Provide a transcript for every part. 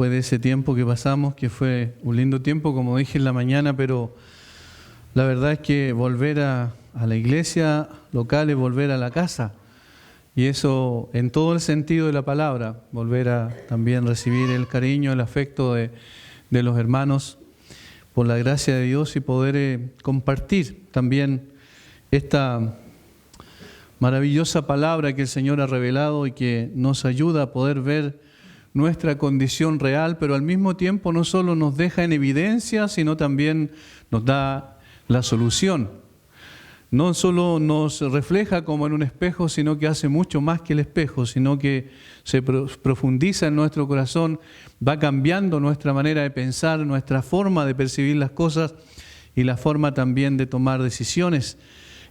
después de ese tiempo que pasamos, que fue un lindo tiempo, como dije en la mañana, pero la verdad es que volver a la iglesia local es volver a la casa. Y eso en todo el sentido de la palabra, volver a también recibir el cariño, el afecto de los hermanos, por la gracia de Dios, y poder compartir también esta maravillosa palabra que el Señor ha revelado y que nos ayuda a poder ver nuestra condición real, pero al mismo tiempo no solo nos deja en evidencia, sino también nos da la solución. No solo nos refleja como en un espejo, sino que hace mucho más que el espejo, sino que se profundiza en nuestro corazón, va cambiando nuestra manera de pensar, nuestra forma de percibir las cosas y la forma también de tomar decisiones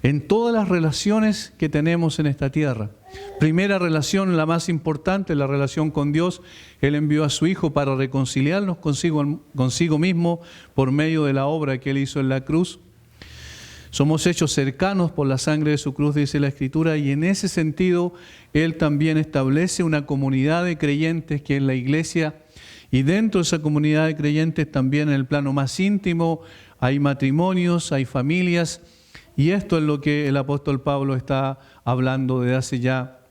en todas las relaciones que tenemos en esta tierra. Primera relación, la más importante, la relación con Dios. Él envió a su Hijo para reconciliarnos consigo mismo por medio de la obra que Él hizo en la cruz. Somos hechos cercanos por la sangre de su cruz, dice la Escritura, y en ese sentido Él también establece una comunidad de creyentes que es la iglesia, y dentro de esa comunidad de creyentes también en el plano más íntimo hay matrimonios, hay familias, y esto es lo que el apóstol Pablo está hablando desde hace ya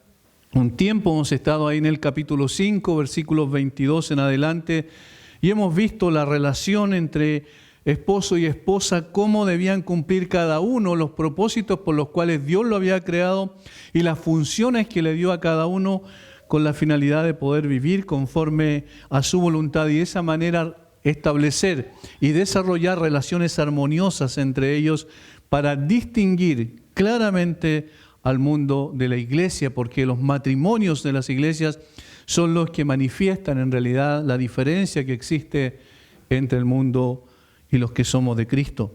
un tiempo. Hemos estado ahí en el capítulo 5, versículos 22 en adelante, y hemos visto la relación entre esposo y esposa, cómo debían cumplir cada uno los propósitos por los cuales Dios lo había creado y las funciones que le dio a cada uno con la finalidad de poder vivir conforme a su voluntad y de esa manera establecer y desarrollar relaciones armoniosas entre ellos para distinguir claramente al mundo de la iglesia, porque los matrimonios de las iglesias son los que manifiestan en realidad la diferencia que existe entre el mundo y los que somos de Cristo.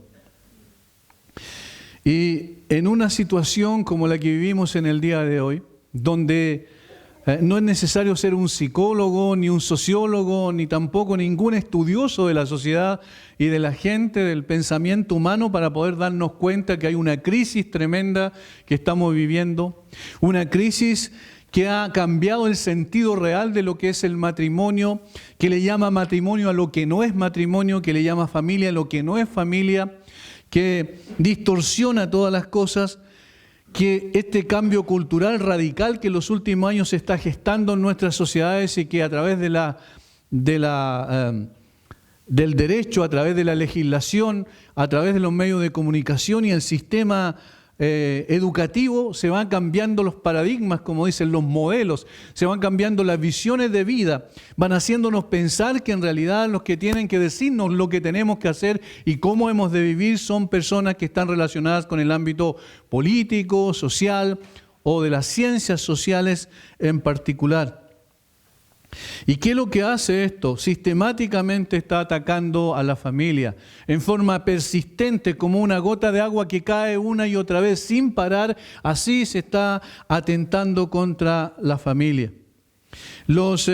Y en una situación como la que vivimos en el día de hoy, donde no es necesario ser un psicólogo, ni un sociólogo, ni tampoco ningún estudioso de la sociedad y de la gente, del pensamiento humano, para poder darnos cuenta que hay una crisis tremenda que estamos viviendo, una crisis que ha cambiado el sentido real de lo que es el matrimonio, que le llama matrimonio a lo que no es matrimonio, que le llama familia a lo que no es familia, que distorsiona todas las cosas, que este cambio cultural radical que en los últimos años se está gestando en nuestras sociedades y que a través del derecho, a través de la legislación, a través de los medios de comunicación y el sistema educativo, se van cambiando los paradigmas, como dicen, los modelos, se van cambiando las visiones de vida, van haciéndonos pensar que en realidad los que tienen que decirnos lo que tenemos que hacer y cómo hemos de vivir son personas que están relacionadas con el ámbito político, social o de las ciencias sociales en particular. ¿Y qué es lo que hace esto? Sistemáticamente está atacando a la familia en forma persistente, como una gota de agua que cae una y otra vez sin parar. Así se está atentando contra la familia. Los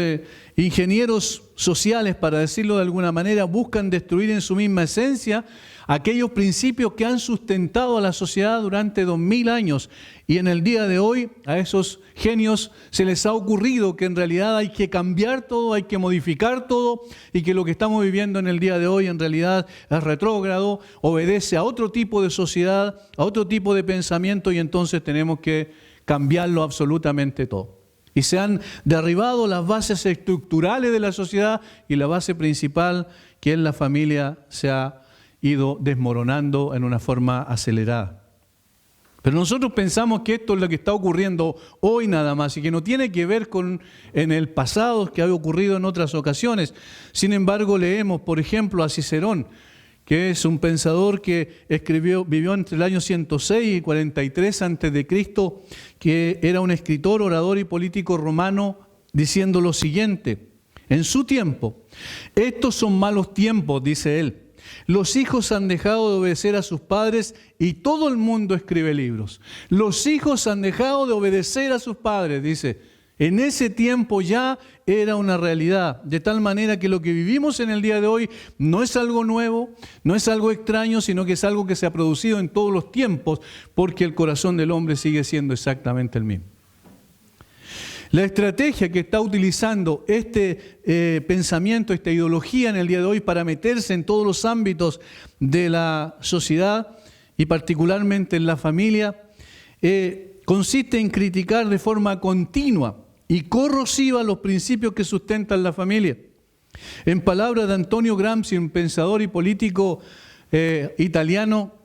ingenieros sociales, para decirlo de alguna manera, buscan destruir en su misma esencia aquellos principios que han sustentado a la sociedad durante 2000 años. Y en el día de hoy a esos genios se les ha ocurrido que en realidad hay que cambiar todo, hay que modificar todo y que lo que estamos viviendo en el día de hoy en realidad es retrógrado, obedece a otro tipo de sociedad, a otro tipo de pensamiento y entonces tenemos que cambiarlo absolutamente todo. Y se han derribado las bases estructurales de la sociedad y la base principal, que es la familia, se ha ido desmoronando en una forma acelerada. Pero nosotros pensamos que esto es lo que está ocurriendo hoy nada más y que no tiene que ver con en el pasado, que había ocurrido en otras ocasiones. Sin embargo, leemos, por ejemplo, a Cicerón, que es un pensador que vivió entre el año 106 y 43 a.C., que era un escritor, orador y político romano, diciendo lo siguiente: en su tiempo, estos son malos tiempos, dice él. Los hijos han dejado de obedecer a sus padres y todo el mundo escribe libros. Los hijos han dejado de obedecer a sus padres, dice. En ese tiempo ya era una realidad, de tal manera que lo que vivimos en el día de hoy no es algo nuevo, no es algo extraño, sino que es algo que se ha producido en todos los tiempos, porque el corazón del hombre sigue siendo exactamente el mismo. La estrategia que está utilizando este pensamiento, esta ideología en el día de hoy para meterse en todos los ámbitos de la sociedad y particularmente en la familia, consiste en criticar de forma continua y corrosiva los principios que sustentan la familia. En palabras de Antonio Gramsci, un pensador y político italiano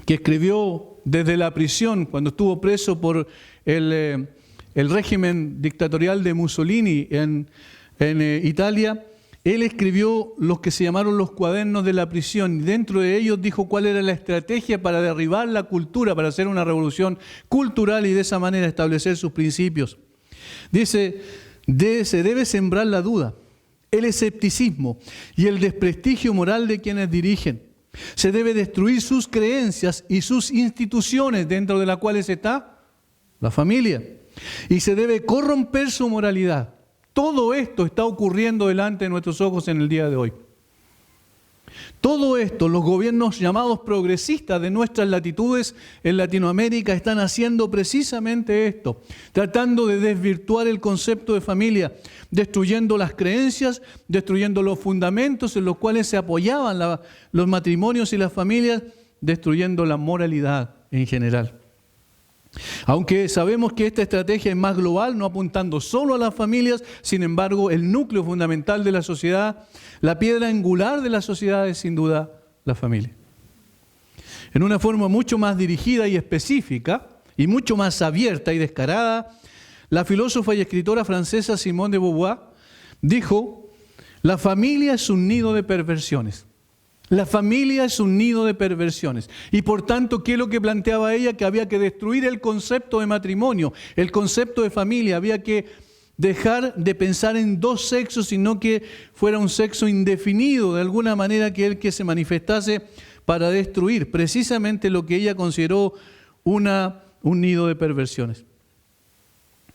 que escribió desde la prisión cuando estuvo preso por el régimen dictatorial de Mussolini en Italia, él escribió los que se llamaron los cuadernos de la prisión, y dentro de ellos dijo cuál era la estrategia para derribar la cultura, para hacer una revolución cultural y de esa manera establecer sus principios. Dice, se debe sembrar la duda, el escepticismo y el desprestigio moral de quienes dirigen. Se debe destruir sus creencias y sus instituciones, dentro de las cuales está la familia. Y se debe corromper su moralidad. Todo esto está ocurriendo delante de nuestros ojos en el día de hoy. Todo esto, los gobiernos llamados progresistas de nuestras latitudes en Latinoamérica están haciendo precisamente esto, tratando de desvirtuar el concepto de familia, destruyendo las creencias, destruyendo los fundamentos en los cuales se apoyaban los matrimonios y las familias, destruyendo la moralidad en general. Aunque sabemos que esta estrategia es más global, no apuntando solo a las familias, sin embargo, el núcleo fundamental de la sociedad, la piedra angular de la sociedad es sin duda la familia. En una forma mucho más dirigida y específica, y mucho más abierta y descarada, la filósofa y escritora francesa Simone de Beauvoir dijo: la familia es un nido de perversiones. La familia es un nido de perversiones. Y por tanto, ¿qué es lo que planteaba ella? Que había que destruir el concepto de matrimonio, el concepto de familia. Había que dejar de pensar en dos sexos, sino que fuera un sexo indefinido, de alguna manera que se manifestase para destruir precisamente lo que ella consideró un nido de perversiones.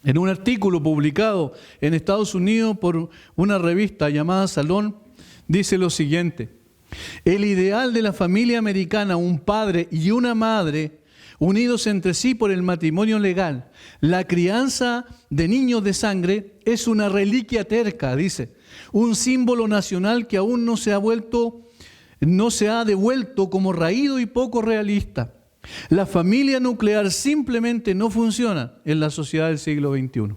En un artículo publicado en Estados Unidos por una revista llamada Salón, dice lo siguiente: el ideal de la familia americana, un padre y una madre unidos entre sí por el matrimonio legal, la crianza de niños de sangre, es una reliquia terca, dice, un símbolo nacional que aún no se ha devuelto como raído y poco realista. La familia nuclear simplemente no funciona en la sociedad del siglo XXI.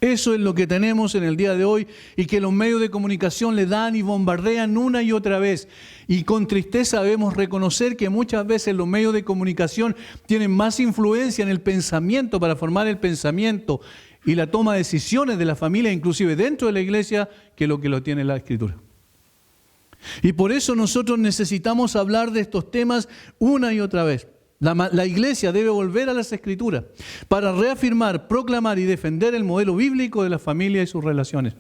Eso es lo que tenemos en el día de hoy y que los medios de comunicación le dan y bombardean una y otra vez. Y con tristeza debemos reconocer que muchas veces los medios de comunicación tienen más influencia en el pensamiento, para formar el pensamiento y la toma de decisiones de la familia, inclusive dentro de la iglesia, que lo tiene la Escritura. Y por eso nosotros necesitamos hablar de estos temas una y otra vez. La iglesia debe volver a las Escrituras para reafirmar, proclamar y defender el modelo bíblico de la familia y sus relaciones.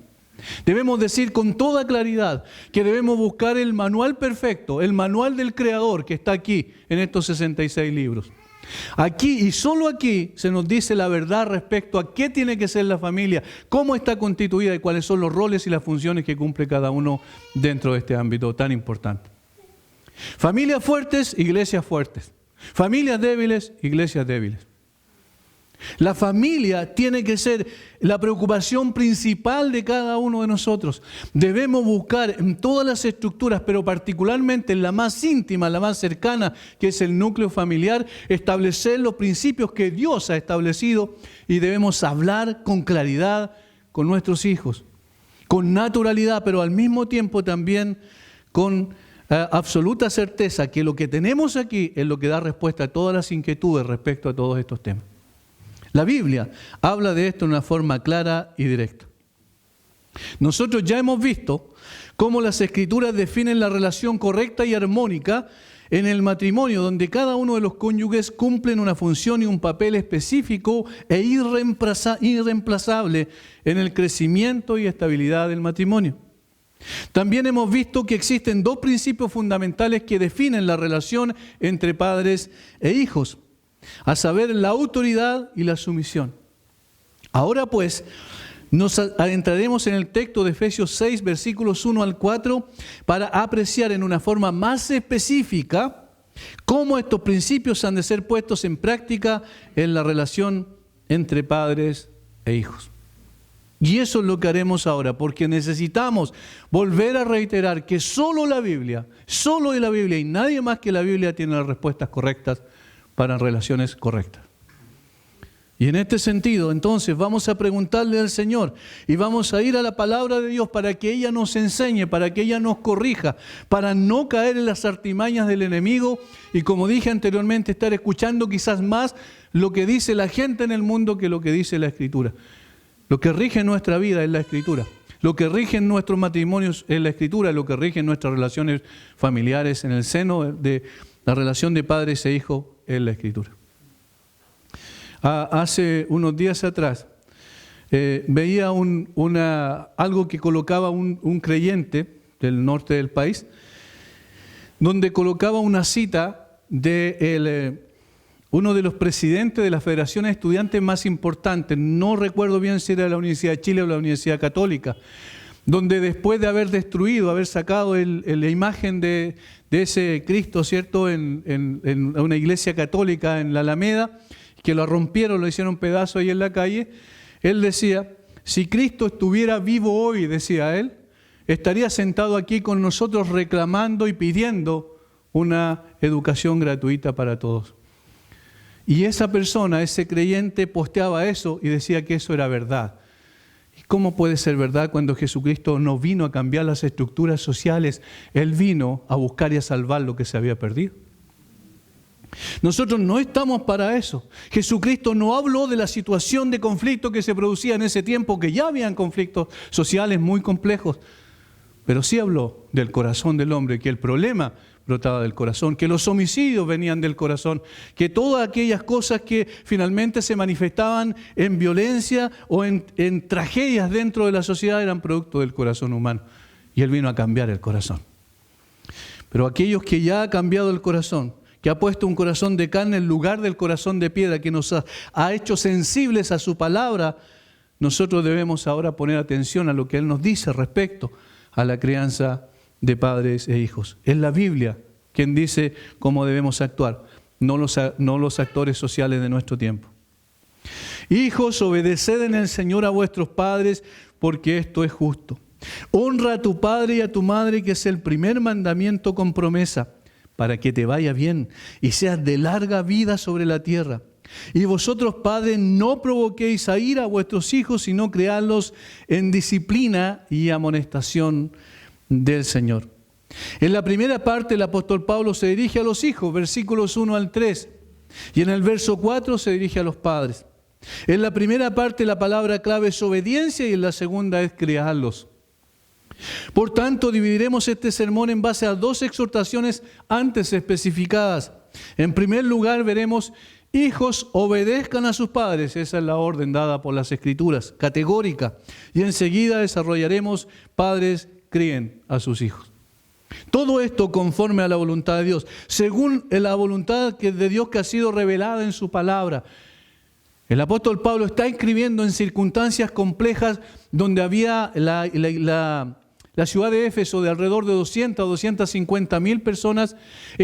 Debemos decir con toda claridad que debemos buscar el manual perfecto, el manual del Creador que está aquí en estos 66 libros. Aquí y solo aquí se nos dice la verdad respecto a qué tiene que ser la familia, cómo está constituida y cuáles son los roles y las funciones que cumple cada uno dentro de este ámbito tan importante. Familias fuertes, iglesias fuertes. Familias débiles, iglesias débiles. La familia tiene que ser la preocupación principal de cada uno de nosotros. Debemos buscar en todas las estructuras, pero particularmente en la más íntima, la más cercana, que es el núcleo familiar, establecer los principios que Dios ha establecido, y debemos hablar con claridad con nuestros hijos, con naturalidad, pero al mismo tiempo también con absoluta certeza que lo que tenemos aquí es lo que da respuesta a todas las inquietudes respecto a todos estos temas. La Biblia habla de esto de una forma clara y directa. Nosotros ya hemos visto cómo las Escrituras definen la relación correcta y armónica en el matrimonio, donde cada uno de los cónyuges cumplen una función y un papel específico e irreemplazable en el crecimiento y estabilidad del matrimonio. También hemos visto que existen dos principios fundamentales que definen la relación entre padres e hijos, a saber, la autoridad y la sumisión. Ahora pues, nos adentraremos en el texto de Efesios 6, versículos 1 al 4, para apreciar en una forma más específica cómo estos principios han de ser puestos en práctica en la relación entre padres e e hijos. Y eso es lo que haremos ahora, porque necesitamos volver a reiterar que solo la Biblia y nadie más que la Biblia tiene las respuestas correctas para relaciones correctas. Y en este sentido, entonces, vamos a preguntarle al Señor y vamos a ir a la palabra de Dios para que ella nos enseñe, para que ella nos corrija, para no caer en las artimañas del enemigo y, como dije anteriormente, estar escuchando quizás más lo que dice la gente en el mundo que lo que dice la Escritura. Lo que rige nuestra vida es la Escritura. Lo que rige nuestros matrimonios es la Escritura. Lo que rige nuestras relaciones familiares en el seno de la relación de padres e hijos es la Escritura. Hace unos días atrás veía algo que colocaba un creyente del norte del país, donde colocaba una cita de uno de los presidentes de las federaciones de estudiantes más importantes, no recuerdo bien si era la Universidad de Chile o la Universidad Católica, donde después de haber destruido, haber sacado la imagen de ese Cristo, ¿cierto?, en una iglesia católica en la Alameda, que lo rompieron, lo hicieron pedazo ahí en la calle, él decía, si Cristo estuviera vivo hoy, decía él, estaría sentado aquí con nosotros reclamando y pidiendo una educación gratuita para todos. Y esa persona, ese creyente, posteaba eso y decía que eso era verdad. ¿Y cómo puede ser verdad cuando Jesucristo no vino a cambiar las estructuras sociales? Él vino a buscar y a salvar lo que se había perdido. Nosotros no estamos para eso. Jesucristo no habló de la situación de conflicto que se producía en ese tiempo, que ya habían conflictos sociales muy complejos, pero sí habló del corazón del hombre, que el problema brotaba del corazón, que los homicidios venían del corazón, que todas aquellas cosas que finalmente se manifestaban en violencia o en tragedias dentro de la sociedad eran producto del corazón humano. Y Él vino a cambiar el corazón. Pero aquellos que ya ha cambiado el corazón, que ha puesto un corazón de carne en lugar del corazón de piedra, que nos ha hecho sensibles a su palabra, nosotros debemos ahora poner atención a lo que Él nos dice respecto a la crianza de padres e hijos. Es la Biblia quien dice cómo debemos actuar, no los actores sociales de nuestro tiempo. Hijos, obedeced en el Señor a vuestros padres, porque esto es justo. Honra a tu padre y a tu madre, que es el primer mandamiento con promesa, para que te vaya bien y seas de larga vida sobre la tierra. Y vosotros, padres, no provoquéis a ira a vuestros hijos, sino criadlos en disciplina y amonestación del Señor. En la primera parte el apóstol Pablo se dirige a los hijos, versículos 1 al 3, y en el verso 4 se dirige a los padres. En la primera parte la palabra clave es obediencia y en la segunda es criarlos. Por tanto, dividiremos este sermón en base a dos exhortaciones antes especificadas. En primer lugar veremos: hijos, obedezcan a sus padres. Esa es la orden dada por las Escrituras, categórica. Y enseguida desarrollaremos: padres, críen a sus hijos. Todo esto conforme a la voluntad de Dios, según la voluntad de Dios que ha sido revelada en su palabra. El apóstol Pablo está escribiendo en circunstancias complejas donde había la ciudad de Éfeso, de alrededor de 200 o 250 mil personas,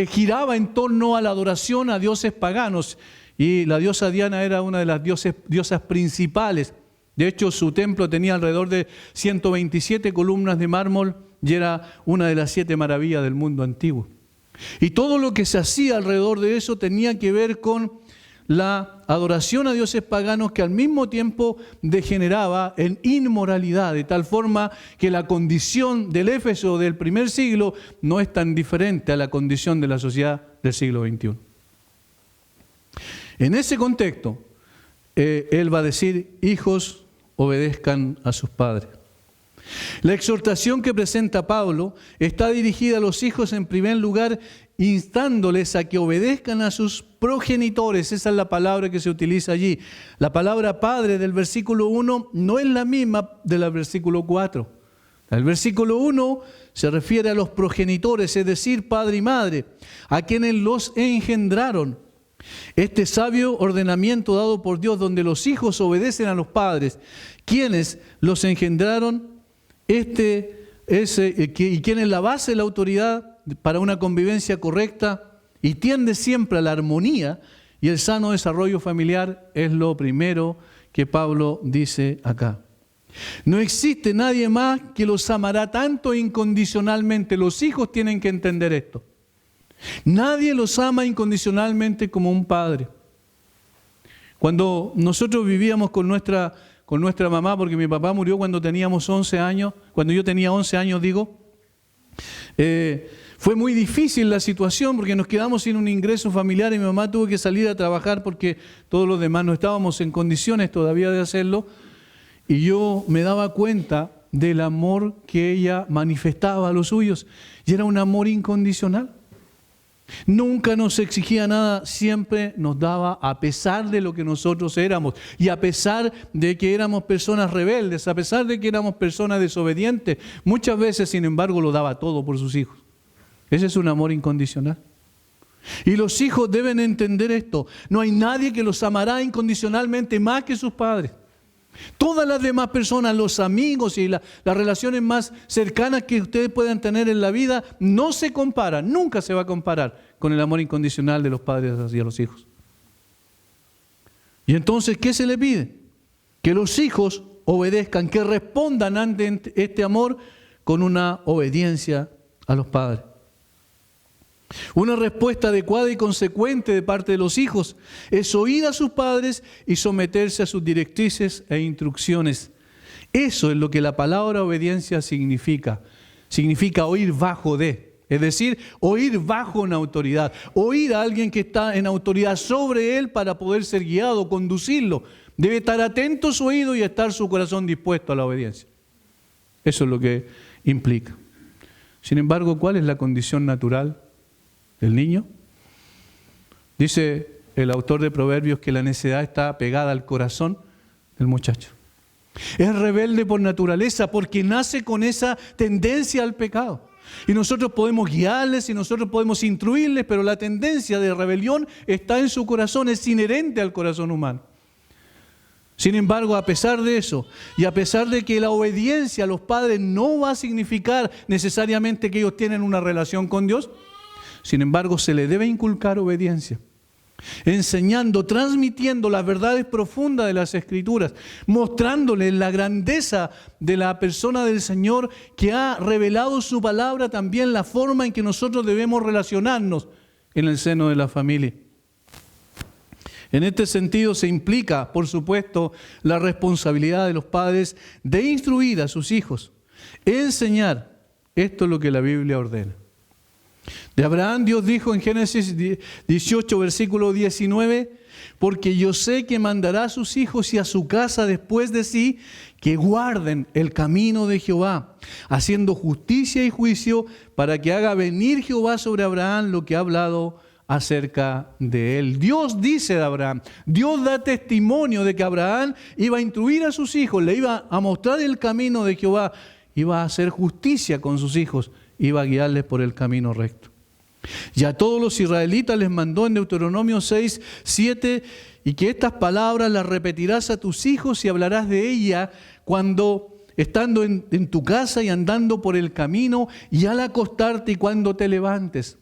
giraba en torno a la adoración a dioses paganos. Y la diosa Diana era una de las diosas principales. De hecho, su templo tenía alrededor de 127 columnas de mármol y era una de las 7 maravillas del mundo antiguo. Y todo lo que se hacía alrededor de eso tenía que ver con la adoración a dioses paganos, que al mismo tiempo degeneraba en inmoralidad, de tal forma que la condición del Éfeso del primer siglo no es tan diferente a la condición de la sociedad del siglo XXI. En ese contexto, él va a decir: hijos, obedezcan a sus padres. La exhortación que presenta Pablo está dirigida a los hijos en primer lugar, instándoles a que obedezcan a sus progenitores. Esa es la palabra que se utiliza allí. La palabra padre del versículo 1 no es la misma del versículo 4. El versículo 1 se refiere a los progenitores, es decir, padre y madre, a quienes los engendraron. Este sabio ordenamiento dado por Dios, donde los hijos obedecen a los padres, quienes los engendraron, y quien es la base de la autoridad para una convivencia correcta y tiende siempre a la armonía y el sano desarrollo familiar, es lo primero que Pablo dice acá. No existe nadie más que los amará tanto incondicionalmente. Los hijos tienen que entender esto. Nadie los ama incondicionalmente como un padre. Cuando nosotros vivíamos con nuestra mamá, porque mi papá murió cuando teníamos 11 años, cuando yo tenía 11 años fue muy difícil la situación porque nos quedamos sin un ingreso familiar y mi mamá tuvo que salir a trabajar porque todos los demás no estábamos en condiciones todavía de hacerlo. Y yo me daba cuenta del amor que ella manifestaba a los suyos. Y era un amor incondicional. Nunca nos exigía nada, siempre nos daba a pesar de lo que nosotros éramos. Y a pesar de que éramos personas rebeldes, a pesar de que éramos personas desobedientes, muchas veces, sin embargo, lo daba todo por sus hijos. Ese es un amor incondicional. Y los hijos deben entender esto. No hay nadie que los amará incondicionalmente más que sus padres. Todas las demás personas, los amigos y las relaciones más cercanas que ustedes puedan tener en la vida, no se comparan, nunca se va a comparar con el amor incondicional de los padres hacia los hijos. Y entonces, ¿qué se le pide? Que los hijos obedezcan, que respondan ante este amor con una obediencia a los padres. Una respuesta adecuada y consecuente de parte de los hijos es oír a sus padres y someterse a sus directrices e instrucciones. Eso es lo que la palabra obediencia significa. Significa oír bajo de, es decir, oír bajo una autoridad. Oír a alguien que está en autoridad sobre él para poder ser guiado, conducirlo. Debe estar atento su oído y estar su corazón dispuesto a la obediencia. Eso es lo que implica. Sin embargo, ¿cuál es la condición natural del niño? Dice el autor de Proverbios que la necedad está pegada al corazón del muchacho. Es rebelde por naturaleza porque nace con esa tendencia al pecado. Y nosotros podemos guiarles y nosotros podemos instruirles, pero la tendencia de rebelión está en su corazón, es inherente al corazón humano. Sin embargo, a pesar de eso, y a pesar de que la obediencia a los padres no va a significar necesariamente que ellos tienen una relación con Dios, sin embargo, se le debe inculcar obediencia, enseñando, transmitiendo las verdades profundas de las Escrituras, mostrándoles la grandeza de la persona del Señor que ha revelado su palabra, también la forma en que nosotros debemos relacionarnos en el seno de la familia. En este sentido se implica, por supuesto, la responsabilidad de los padres de instruir a sus hijos, enseñar. Esto es lo que la Biblia ordena. De Abraham Dios dijo en Génesis 18, versículo 19, porque yo sé que mandará a sus hijos y a su casa después de sí, que guarden el camino de Jehová, haciendo justicia y juicio, para que haga venir Jehová sobre Abraham lo que ha hablado acerca de él. Dios dice de Abraham, Dios da testimonio de que Abraham iba a instruir a sus hijos, le iba a mostrar el camino de Jehová, iba a hacer justicia con sus hijos, iba a guiarles por el camino recto. Y a todos los israelitas les mandó en Deuteronomio 6, 7, y que estas palabras las repetirás a tus hijos y hablarás de ella cuando estando en tu casa y andando por el camino y al acostarte y cuando te levantes.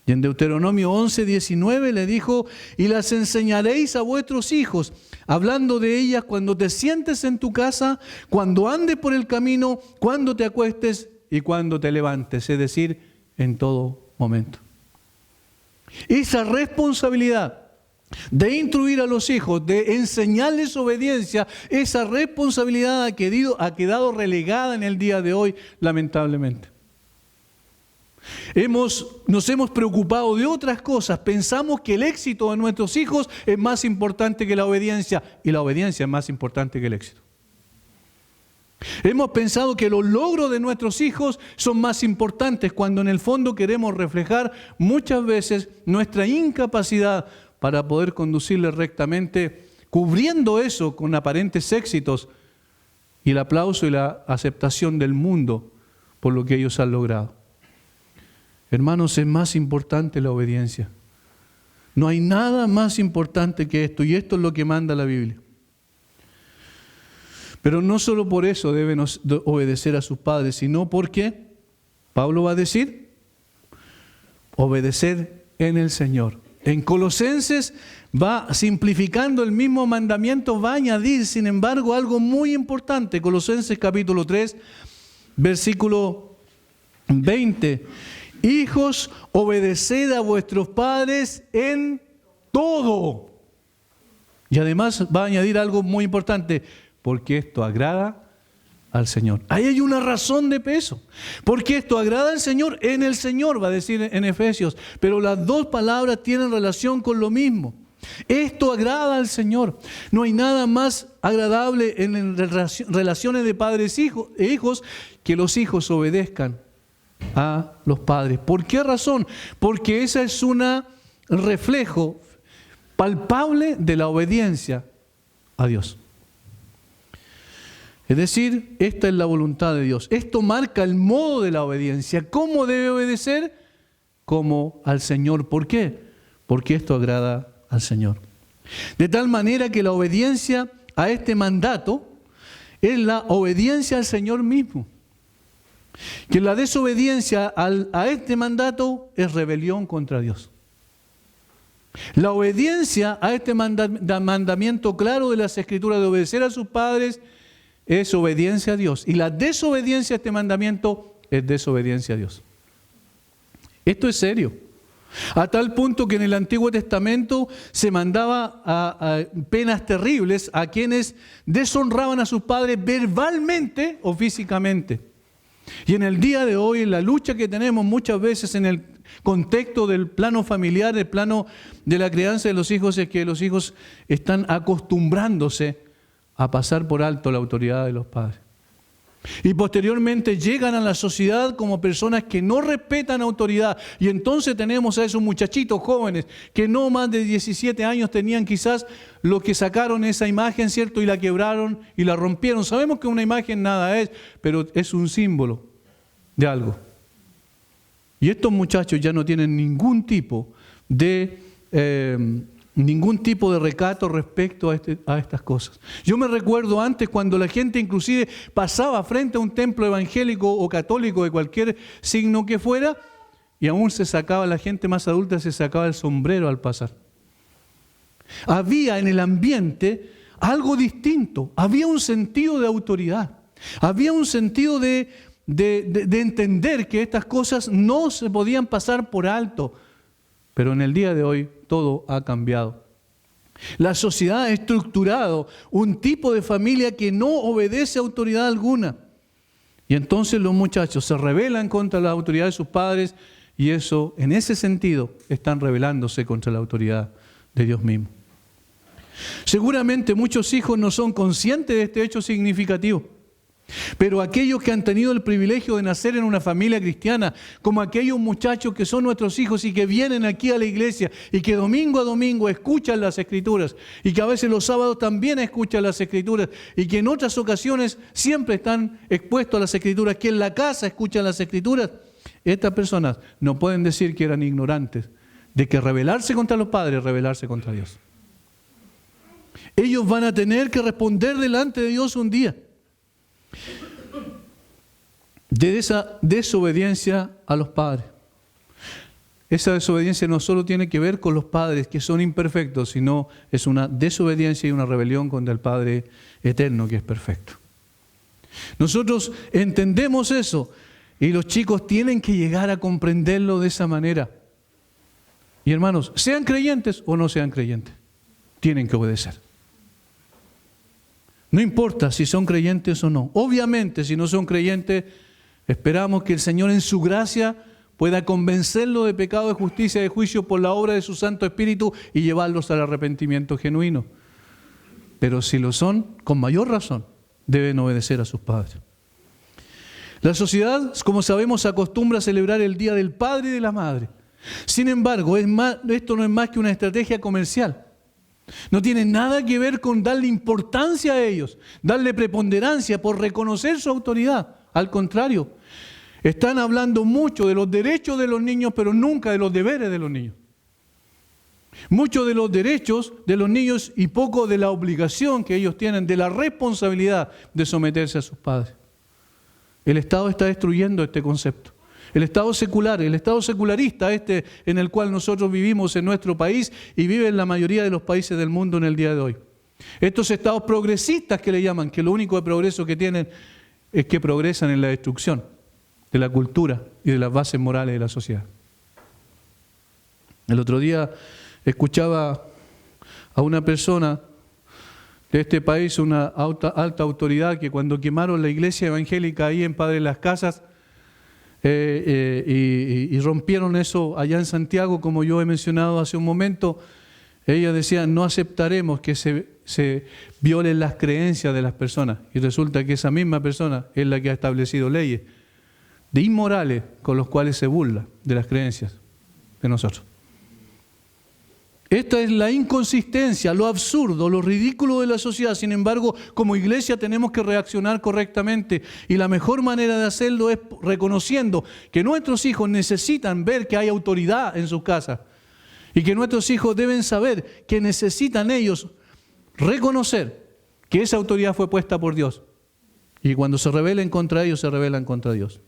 Y en Deuteronomio 11, 19 le dijo, y las enseñaréis a vuestros hijos, hablando de ellas cuando te sientes en tu casa, cuando andes por el camino, cuando te acuestes y cuando te levantes, es decir, en todo momento. Esa responsabilidad de instruir a los hijos, de enseñarles obediencia, esa responsabilidad ha quedado relegada en el día de hoy, lamentablemente. Nos hemos preocupado de otras cosas, pensamos que el éxito de nuestros hijos es más importante que la obediencia, y la obediencia es más importante que el éxito. Hemos pensado que los logros de nuestros hijos son más importantes, cuando en el fondo queremos reflejar muchas veces nuestra incapacidad para poder conducirles rectamente, cubriendo eso con aparentes éxitos y el aplauso y la aceptación del mundo por lo que ellos han logrado. Hermanos, es más importante la obediencia. No hay nada más importante que esto, y esto es lo que manda la Biblia. Pero no solo por eso deben obedecer a sus padres, sino porque, Pablo va a decir, obedecer en el Señor. En Colosenses va simplificando el mismo mandamiento, va a añadir, sin embargo, algo muy importante. Colosenses capítulo 3, versículo 20. Hijos, obedeced a vuestros padres en todo. Y además va a añadir algo muy importante, porque esto agrada al Señor. Ahí hay una razón de peso. Porque esto agrada al Señor, en el Señor, va a decir en Efesios. Pero las dos palabras tienen relación con lo mismo. Esto agrada al Señor. No hay nada más agradable en relaciones de padres e hijos que los hijos obedezcan a los padres. ¿Por qué razón? Porque ese es un reflejo palpable de la obediencia a Dios. Es decir, esta es la voluntad de Dios. Esto marca el modo de la obediencia. ¿Cómo debe obedecer? Como al Señor. ¿Por qué? Porque esto agrada al Señor. De tal manera que la obediencia a este mandato es la obediencia al Señor mismo. Que la desobediencia a este mandato es rebelión contra Dios. La obediencia a este mandamiento claro de las Escrituras de obedecer a sus padres es obediencia a Dios. Y la desobediencia a este mandamiento es desobediencia a Dios. Esto es serio. A tal punto que en el Antiguo Testamento se mandaba a penas terribles a quienes deshonraban a sus padres verbalmente o físicamente. Y en el día de hoy, en la lucha que tenemos muchas veces en el contexto del plano familiar, el plano de la crianza de los hijos, es que los hijos están acostumbrándose a pasar por alto la autoridad de los padres. Y posteriormente llegan a la sociedad como personas que no respetan autoridad. Y entonces tenemos a esos muchachitos jóvenes que no más de 17 años tenían quizás, los que sacaron esa imagen, ¿cierto? Y la quebraron y la rompieron. Sabemos que una imagen nada es, pero es un símbolo de algo. Y estos muchachos ya no tienen ningún tipo de recato respecto a estas cosas. Yo me recuerdo antes cuando la gente inclusive pasaba frente a un templo evangélico o católico de cualquier signo que fuera, y aún la gente más adulta se sacaba el sombrero al pasar. Había en el ambiente algo distinto, había un sentido de autoridad, había un sentido de entender que estas cosas no se podían pasar por alto. Pero en el día de hoy todo ha cambiado. La sociedad ha estructurado un tipo de familia que no obedece a autoridad alguna. Y entonces los muchachos se rebelan contra la autoridad de sus padres y eso, en ese sentido, están rebelándose contra la autoridad de Dios mismo. Seguramente muchos hijos no son conscientes de este hecho significativo. Pero aquellos que han tenido el privilegio de nacer en una familia cristiana, como aquellos muchachos que son nuestros hijos y que vienen aquí a la iglesia y que domingo a domingo escuchan las Escrituras y que a veces los sábados también escuchan las Escrituras y que en otras ocasiones siempre están expuestos a las Escrituras, que en la casa escuchan las Escrituras, estas personas no pueden decir que eran ignorantes de que rebelarse contra los padres es rebelarse contra Dios. Ellos van a tener que responder delante de Dios un día de esa desobediencia a los padres. Esa desobediencia no solo tiene que ver con los padres que son imperfectos, sino es una desobediencia y una rebelión contra el Padre eterno que es perfecto. Nosotros entendemos eso y los chicos tienen que llegar a comprenderlo de esa manera. Y hermanos, sean creyentes o no sean creyentes, tienen que obedecer. No importa si son creyentes o no. Obviamente, si no son creyentes, esperamos que el Señor en su gracia pueda convencerlos de pecado, de justicia, de juicio por la obra de su Santo Espíritu y llevarlos al arrepentimiento genuino. Pero si lo son, con mayor razón, deben obedecer a sus padres. La sociedad, como sabemos, se acostumbra a celebrar el Día del Padre y de la Madre. Sin embargo, esto no es más que una estrategia comercial. No tiene nada que ver con darle importancia a ellos, darle preponderancia por reconocer su autoridad. Al contrario, están hablando mucho de los derechos de los niños, pero nunca de los deberes de los niños. Mucho de los derechos de los niños y poco de la obligación que ellos tienen, de la responsabilidad de someterse a sus padres. El Estado está destruyendo este concepto. El Estado secular, el Estado secularista en el cual nosotros vivimos en nuestro país y vive en la mayoría de los países del mundo en el día de hoy. Estos estados progresistas que le llaman, que lo único de progreso que tienen es que progresan en la destrucción de la cultura y de las bases morales de la sociedad. El otro día escuchaba a una persona de este país, una alta autoridad, que cuando quemaron la iglesia evangélica ahí en Padre Las Casas y rompieron eso allá en Santiago, como yo he mencionado hace un momento, ella decía, no aceptaremos que se violen las creencias de las personas. Y resulta que esa misma persona es la que ha establecido leyes de inmorales con los cuales se burla de las creencias de nosotros. Esta es la inconsistencia, lo absurdo, lo ridículo de la sociedad. Sin embargo, como iglesia tenemos que reaccionar correctamente y la mejor manera de hacerlo es reconociendo que nuestros hijos necesitan ver que hay autoridad en sus casas y que nuestros hijos deben saber que necesitan ellos reconocer que esa autoridad fue puesta por Dios y cuando se rebelen contra ellos, se rebelan contra Dios.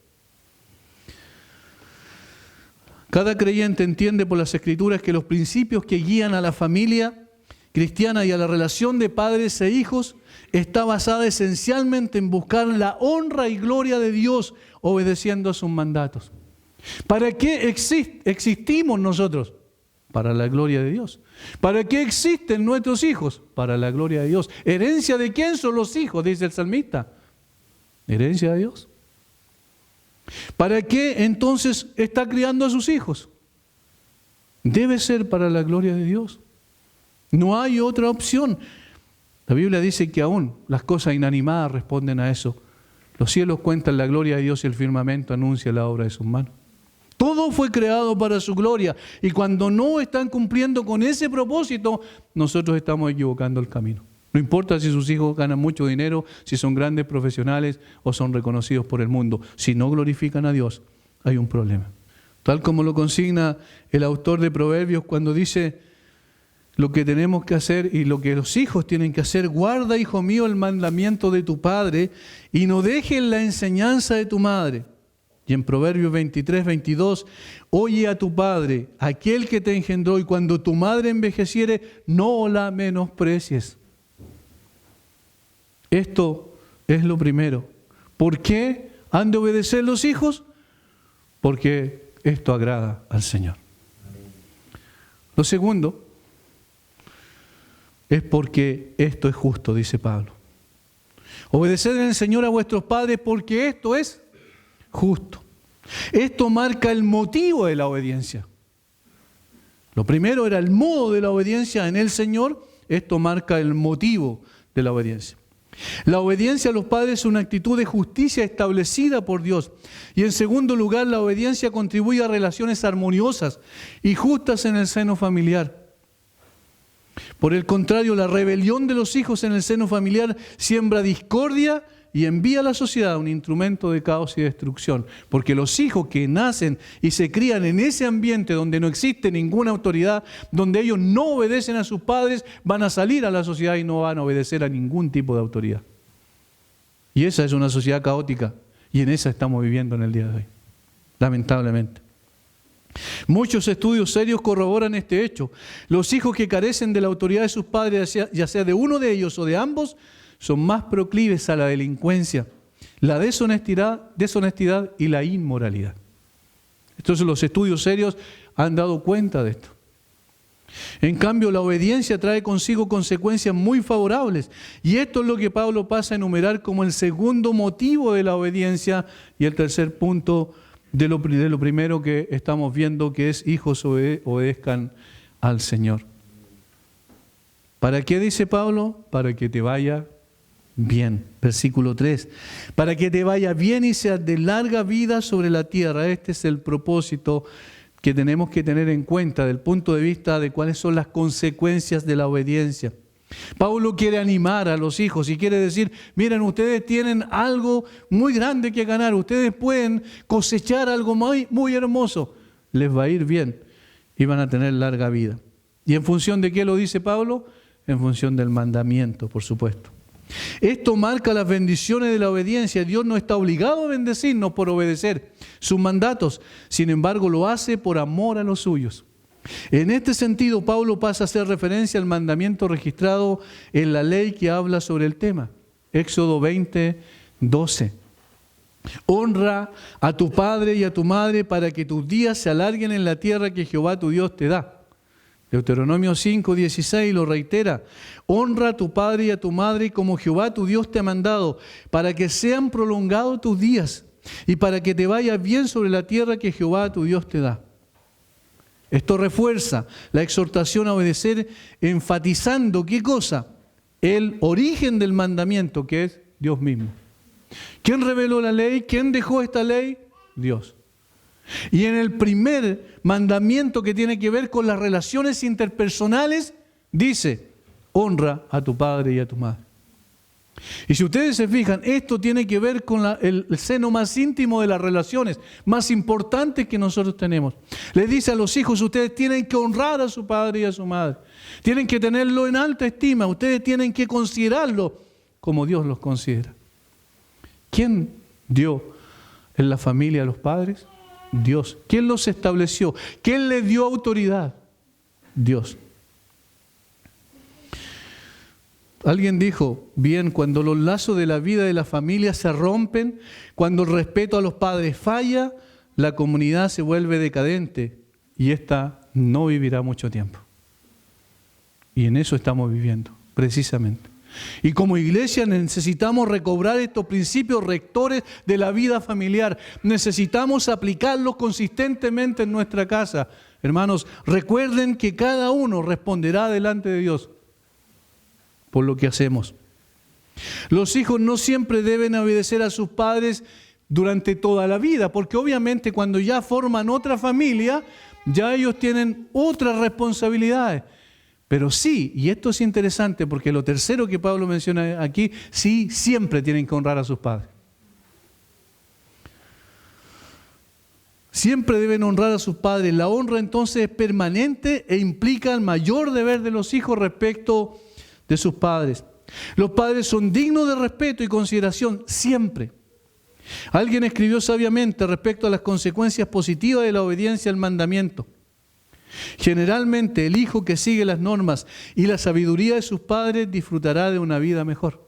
Cada creyente entiende por las Escrituras que los principios que guían a la familia cristiana y a la relación de padres e hijos está basada esencialmente en buscar la honra y gloria de Dios obedeciendo a sus mandatos. ¿Para qué existimos nosotros? Para la gloria de Dios. ¿Para qué existen nuestros hijos? Para la gloria de Dios. ¿Herencia de quién son los hijos? Dice el salmista. Herencia de Dios. ¿Para qué entonces está criando a sus hijos? Debe ser para la gloria de Dios. No hay otra opción. La Biblia dice que aún las cosas inanimadas responden a eso. Los cielos cuentan la gloria de Dios y el firmamento anuncia la obra de sus manos. Todo fue creado para su gloria y cuando no están cumpliendo con ese propósito, nosotros estamos equivocando el camino. No importa si sus hijos ganan mucho dinero, si son grandes profesionales o son reconocidos por el mundo. Si no glorifican a Dios, hay un problema. Tal como lo consigna el autor de Proverbios cuando dice lo que tenemos que hacer y lo que los hijos tienen que hacer. Guarda, hijo mío, el mandamiento de tu padre y no dejes la enseñanza de tu madre. Y en Proverbios 23, 22, oye a tu padre, aquel que te engendró, y cuando tu madre envejeciere, no la menosprecies. Esto es lo primero. ¿Por qué han de obedecer los hijos? Porque esto agrada al Señor. Lo segundo es porque esto es justo, dice Pablo. Obedeced en el Señor a vuestros padres porque esto es justo. Esto marca el motivo de la obediencia. Lo primero era el modo de la obediencia en el Señor. Esto marca el motivo de la obediencia. La obediencia a los padres es una actitud de justicia establecida por Dios. Y en segundo lugar, la obediencia contribuye a relaciones armoniosas y justas en el seno familiar. Por el contrario, la rebelión de los hijos en el seno familiar siembra discordia y envía a la sociedad un instrumento de caos y destrucción. Porque los hijos que nacen y se crían en ese ambiente donde no existe ninguna autoridad, donde ellos no obedecen a sus padres, van a salir a la sociedad y no van a obedecer a ningún tipo de autoridad. Y esa es una sociedad caótica y en esa estamos viviendo en el día de hoy, lamentablemente. Muchos estudios serios corroboran este hecho. Los hijos que carecen de la autoridad de sus padres, ya sea de uno de ellos o de ambos, son más proclives a la delincuencia, la deshonestidad y la inmoralidad. Entonces los estudios serios han dado cuenta de esto. En cambio, la obediencia trae consigo consecuencias muy favorables. Y esto es lo que Pablo pasa a enumerar como el segundo motivo de la obediencia y el tercer punto de lo primero que estamos viendo, que es hijos obedezcan al Señor. ¿Para qué dice Pablo? Para que te vaya bien. Versículo 3. Para que te vaya bien y seas de larga vida sobre la tierra. Este es el propósito que tenemos que tener en cuenta del punto de vista de cuáles son las consecuencias de la obediencia. Pablo quiere animar a los hijos y quiere decir, miren, ustedes tienen algo muy grande que ganar, ustedes pueden cosechar algo muy, muy hermoso, les va a ir bien y van a tener larga vida. ¿Y en función de qué lo dice Pablo? En función del mandamiento, por supuesto. Esto marca las bendiciones de la obediencia. Dios no está obligado a bendecirnos por obedecer sus mandatos. Sin embargo, lo hace por amor a los suyos. En este sentido, Pablo pasa a hacer referencia al mandamiento registrado en la ley que habla sobre el tema. Éxodo 20, 12. Honra a tu padre y a tu madre para que tus días se alarguen en la tierra que Jehová tu Dios te da. Deuteronomio 5, 16 lo reitera. Honra a tu padre y a tu madre como Jehová tu Dios te ha mandado, para que sean prolongados tus días y para que te vaya bien sobre la tierra que Jehová tu Dios te da. Esto refuerza la exhortación a obedecer, enfatizando ¿qué cosa? El origen del mandamiento, que es Dios mismo. ¿Quién reveló la ley? ¿Quién dejó esta ley? Dios. Y en el primer mandamiento, que tiene que ver con las relaciones interpersonales, dice: honra a tu padre y a tu madre. Y si ustedes se fijan, esto tiene que ver con el seno más íntimo de las relaciones, más importantes que nosotros tenemos. Les dice a los hijos: ustedes tienen que honrar a su padre y a su madre. Tienen que tenerlo en alta estima. Ustedes tienen que considerarlo como Dios los considera. ¿Quién dio en la familia a los padres? Dios. ¿Quién los estableció? ¿Quién les dio autoridad? Dios. Alguien dijo bien: cuando los lazos de la vida de la familia se rompen, cuando el respeto a los padres falla, la comunidad se vuelve decadente y ésta no vivirá mucho tiempo. Y en eso estamos viviendo, precisamente. Y como iglesia necesitamos recobrar estos principios rectores de la vida familiar. Necesitamos aplicarlos consistentemente en nuestra casa. Hermanos, recuerden que cada uno responderá delante de Dios por lo que hacemos. Los hijos no siempre deben obedecer a sus padres durante toda la vida, porque obviamente cuando ya forman otra familia, ya ellos tienen otras responsabilidades. Pero sí, y esto es interesante porque lo tercero que Pablo menciona aquí, sí, siempre tienen que honrar a sus padres. Siempre deben honrar a sus padres. La honra entonces es permanente e implica el mayor deber de los hijos respecto de sus padres. Los padres son dignos de respeto y consideración siempre. Alguien escribió sabiamente respecto a las consecuencias positivas de la obediencia al mandamiento. Generalmente el hijo que sigue las normas y la sabiduría de sus padres disfrutará de una vida mejor.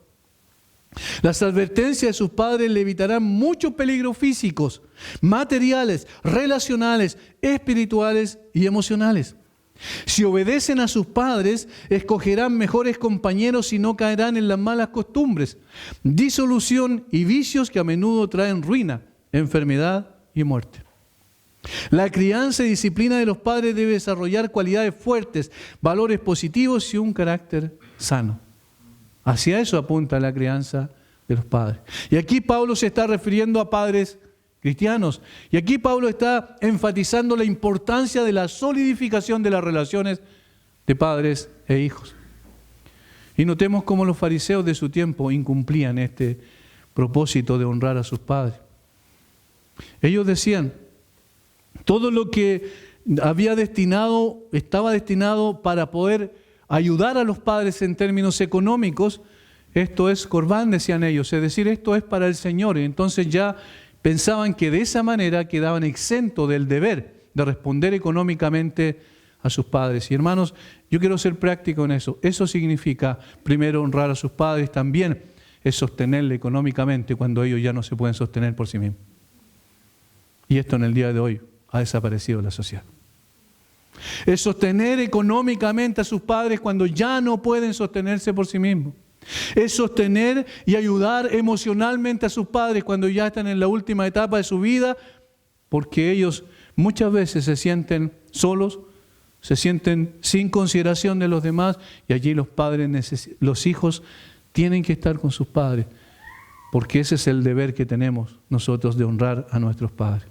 Las advertencias de sus padres le evitarán muchos peligros físicos, materiales, relacionales, espirituales y emocionales. Si obedecen a sus padres, escogerán mejores compañeros y no caerán en las malas costumbres, disolución y vicios que a menudo traen ruina, enfermedad y muerte. La crianza y disciplina de los padres debe desarrollar cualidades fuertes, valores positivos y un carácter sano. Hacia eso apunta la crianza de los padres. Y aquí Pablo se está refiriendo a padres cristianos. Y aquí Pablo está enfatizando la importancia de la solidificación de las relaciones de padres e hijos. Y notemos cómo los fariseos de su tiempo incumplían este propósito de honrar a sus padres. Ellos decían: todo lo que estaba destinado para poder ayudar a los padres en términos económicos, esto es corbán, decían ellos, es decir, esto es para el Señor. Y entonces ya pensaban que de esa manera quedaban exentos del deber de responder económicamente a sus padres. Y hermanos, yo quiero ser práctico en eso. Eso significa, primero, honrar a sus padres, también es sostenerle económicamente cuando ellos ya no se pueden sostener por sí mismos. Y esto en el día de hoy ha desaparecido de la sociedad. Es sostener económicamente a sus padres cuando ya no pueden sostenerse por sí mismos. Es sostener y ayudar emocionalmente a sus padres cuando ya están en la última etapa de su vida, porque ellos muchas veces se sienten solos, se sienten sin consideración de los demás, y allí los hijos tienen que estar con sus padres, porque ese es el deber que tenemos nosotros de honrar a nuestros padres.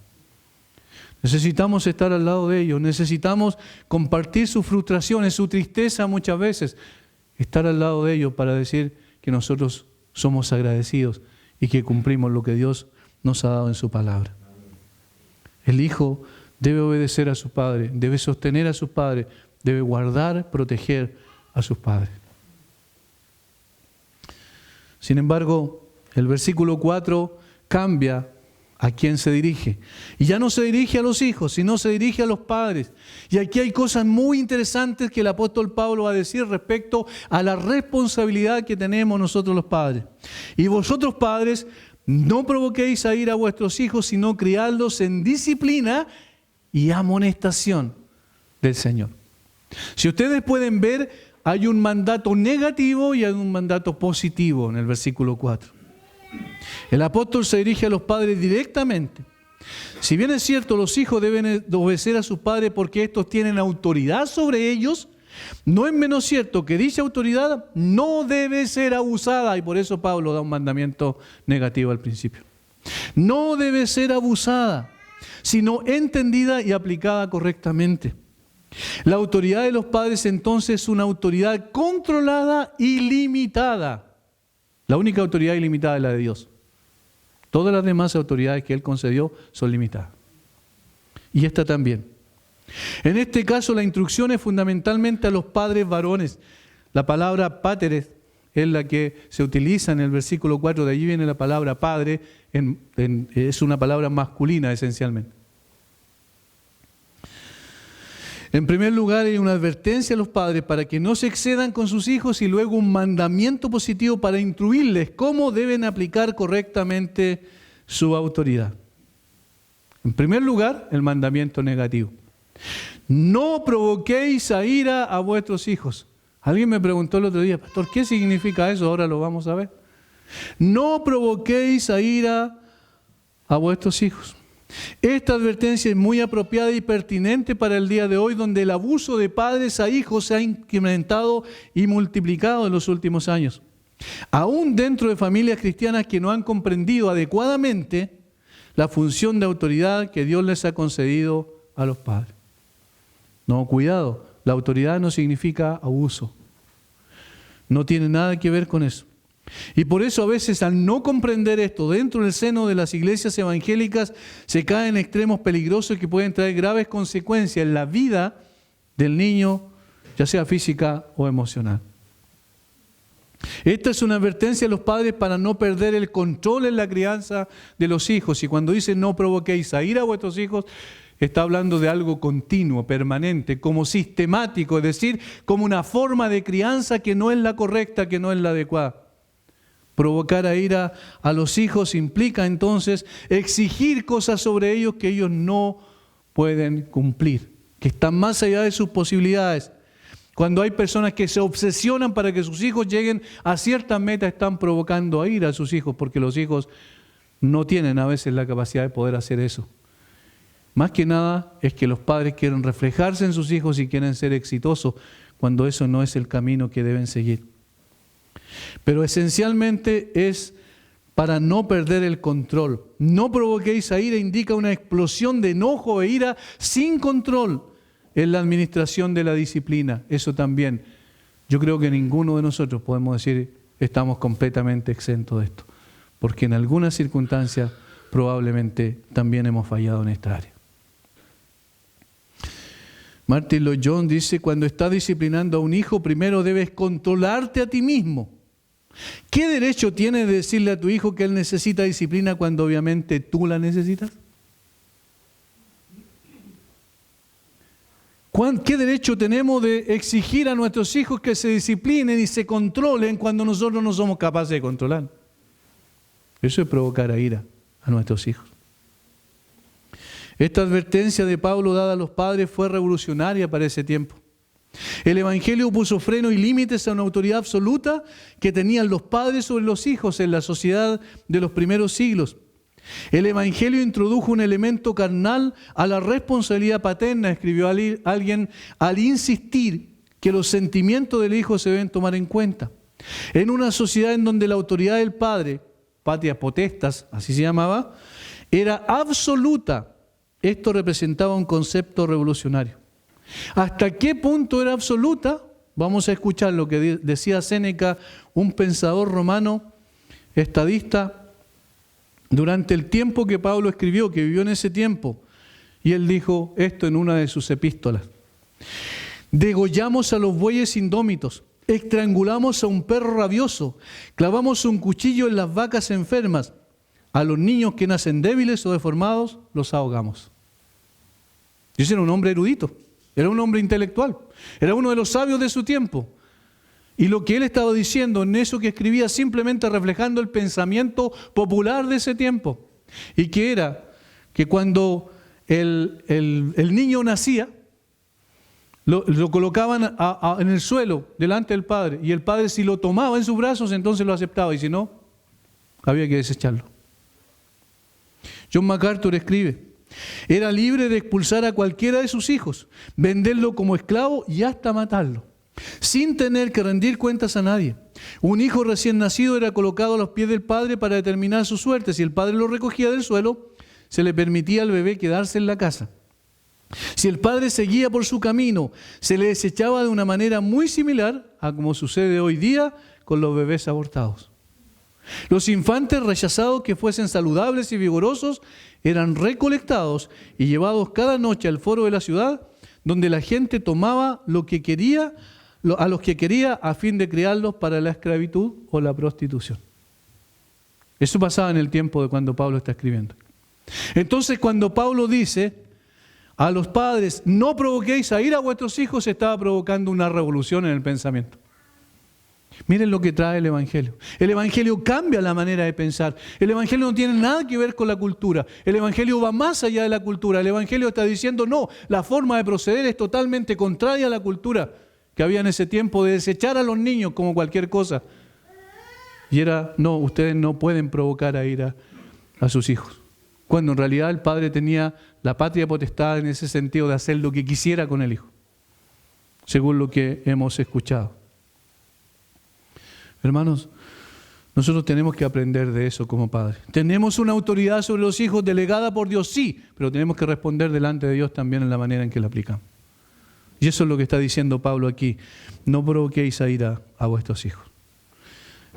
Necesitamos estar al lado de ellos, necesitamos compartir sus frustraciones, su tristeza muchas veces, estar al lado de ellos para decir que nosotros somos agradecidos y que cumplimos lo que Dios nos ha dado en su palabra. El hijo debe obedecer a su padre, debe sostener a su padre, debe guardar, proteger a sus padres. Sin embargo, el versículo 4 cambia a quién se dirige. Y ya no se dirige a los hijos, sino se dirige a los padres. Y aquí hay cosas muy interesantes que el apóstol Pablo va a decir respecto a la responsabilidad que tenemos nosotros los padres. Y vosotros padres, no provoquéis a ira a vuestros hijos, sino criadlos en disciplina y amonestación del Señor. Si ustedes pueden ver, hay un mandato negativo y hay un mandato positivo en el versículo 4. El apóstol se dirige a los padres directamente. Si bien es cierto, los hijos deben obedecer a sus padres porque estos tienen autoridad sobre ellos, no es menos cierto que dicha autoridad no debe ser abusada, y por eso Pablo da un mandamiento negativo al principio. No debe ser abusada, sino entendida y aplicada correctamente. La autoridad de los padres entonces es una autoridad controlada y limitada. La única autoridad ilimitada es la de Dios. Todas las demás autoridades que Él concedió son limitadas. Y esta también. En este caso la instrucción es fundamentalmente a los padres varones. La palabra páteres es la que se utiliza en el versículo 4, de allí viene la palabra padre, es una palabra masculina esencialmente. En primer lugar, hay una advertencia a los padres para que no se excedan con sus hijos y luego un mandamiento positivo para instruirles cómo deben aplicar correctamente su autoridad. En primer lugar, el mandamiento negativo. No provoquéis a ira a vuestros hijos. Alguien me preguntó el otro día, pastor, ¿qué significa eso? Ahora lo vamos a ver. No provoquéis a ira a vuestros hijos. Esta advertencia es muy apropiada y pertinente para el día de hoy, donde el abuso de padres a hijos se ha incrementado y multiplicado en los últimos años. Aún dentro de familias cristianas que no han comprendido adecuadamente la función de autoridad que Dios les ha concedido a los padres. No, cuidado, la autoridad no significa abuso. No tiene nada que ver con eso. Y por eso a veces al no comprender esto dentro del seno de las iglesias evangélicas se cae en extremos peligrosos que pueden traer graves consecuencias en la vida del niño, ya sea física o emocional. Esta es una advertencia a los padres para no perder el control en la crianza de los hijos. Y cuando dice no provoquéis a ira a vuestros hijos, está hablando de algo continuo, permanente, como sistemático, es decir, como una forma de crianza que no es la correcta, que no es la adecuada. Provocar a ira a los hijos implica entonces exigir cosas sobre ellos que ellos no pueden cumplir, que están más allá de sus posibilidades. Cuando hay personas que se obsesionan para que sus hijos lleguen a ciertas metas, están provocando a ira a sus hijos, porque los hijos no tienen a veces la capacidad de poder hacer eso. Más que nada es que los padres quieren reflejarse en sus hijos y quieren ser exitosos, cuando eso no es el camino que deben seguir. Pero esencialmente es para no perder el control. No provoquéis a ira indica una explosión de enojo e ira sin control en la administración de la disciplina. Eso también, yo creo que ninguno de nosotros podemos decir estamos completamente exentos de esto, porque en algunas circunstancias probablemente también hemos fallado en esta área. Martin Lloyd-Jones dice, cuando estás disciplinando a un hijo, primero debes controlarte a ti mismo. ¿Qué derecho tienes de decirle a tu hijo que él necesita disciplina cuando obviamente tú la necesitas? ¿Qué derecho tenemos de exigir a nuestros hijos que se disciplinen y se controlen cuando nosotros no somos capaces de controlar? Eso es provocar a ira a nuestros hijos. Esta advertencia de Pablo dada a los padres fue revolucionaria para ese tiempo. El Evangelio puso freno y límites a una autoridad absoluta que tenían los padres sobre los hijos en la sociedad de los primeros siglos. El Evangelio introdujo un elemento carnal a la responsabilidad paterna, escribió alguien, al insistir que los sentimientos del hijo se deben tomar en cuenta. En una sociedad en donde la autoridad del padre, patria potestas, así se llamaba, era absoluta, esto representaba un concepto revolucionario. ¿Hasta qué punto era absoluta? Vamos a escuchar lo que decía Séneca, un pensador romano, estadista, durante el tiempo que Pablo escribió, que vivió en ese tiempo. Y él dijo esto en una de sus epístolas. Degollamos a los bueyes indómitos, estrangulamos a un perro rabioso, clavamos un cuchillo en las vacas enfermas, a los niños que nacen débiles o deformados, los ahogamos. Y ese era un hombre erudito, era un hombre intelectual, era uno de los sabios de su tiempo. Y lo que él estaba diciendo en eso que escribía, simplemente reflejando el pensamiento popular de ese tiempo. Y que era que cuando el niño nacía, lo colocaban en el suelo delante del padre. Y el padre, si lo tomaba en sus brazos, entonces lo aceptaba. Y si no, había que desecharlo. John MacArthur escribe: era libre de expulsar a cualquiera de sus hijos, venderlo como esclavo y hasta matarlo, sin tener que rendir cuentas a nadie. Un hijo recién nacido era colocado a los pies del padre para determinar su suerte. Si el padre lo recogía del suelo, se le permitía al bebé quedarse en la casa. Si el padre seguía por su camino, se le desechaba de una manera muy similar a como sucede hoy día con los bebés abortados. Los infantes rechazados que fuesen saludables y vigorosos eran recolectados y llevados cada noche al foro de la ciudad, donde la gente tomaba lo que quería, a los que quería, a fin de criarlos para la esclavitud o la prostitución. Eso pasaba en el tiempo de cuando Pablo está escribiendo. Entonces, cuando Pablo dice a los padres, no provoquéis a ira a vuestros hijos, se estaba provocando una revolución en el pensamiento. Miren lo que trae el Evangelio. El Evangelio cambia la manera de pensar. El Evangelio no tiene nada que ver con la cultura. El Evangelio va más allá de la cultura. El Evangelio está diciendo, no, la forma de proceder es totalmente contraria a la cultura que había en ese tiempo de desechar a los niños como cualquier cosa. Y era, no, ustedes no pueden provocar a ira a sus hijos. Cuando en realidad el padre tenía la patria potestad en ese sentido de hacer lo que quisiera con el hijo, según lo que hemos escuchado. Hermanos, nosotros tenemos que aprender de eso como padres. Tenemos una autoridad sobre los hijos delegada por Dios, sí, pero tenemos que responder delante de Dios también en la manera en que la aplicamos. Y eso es lo que está diciendo Pablo aquí. No provoquéis a ira a vuestros hijos.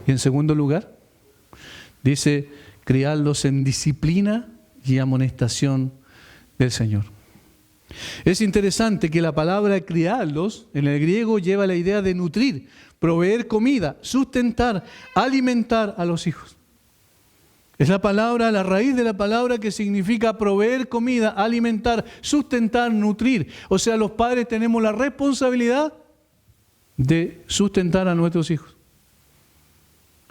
Y en segundo lugar, dice, criadlos en disciplina y amonestación del Señor. Es interesante que la palabra criarlos en el griego lleva la idea de nutrir, proveer comida, sustentar, alimentar a los hijos. Es la palabra, la raíz de la palabra que significa proveer comida, alimentar, sustentar, nutrir. O sea, los padres tenemos la responsabilidad de sustentar a nuestros hijos.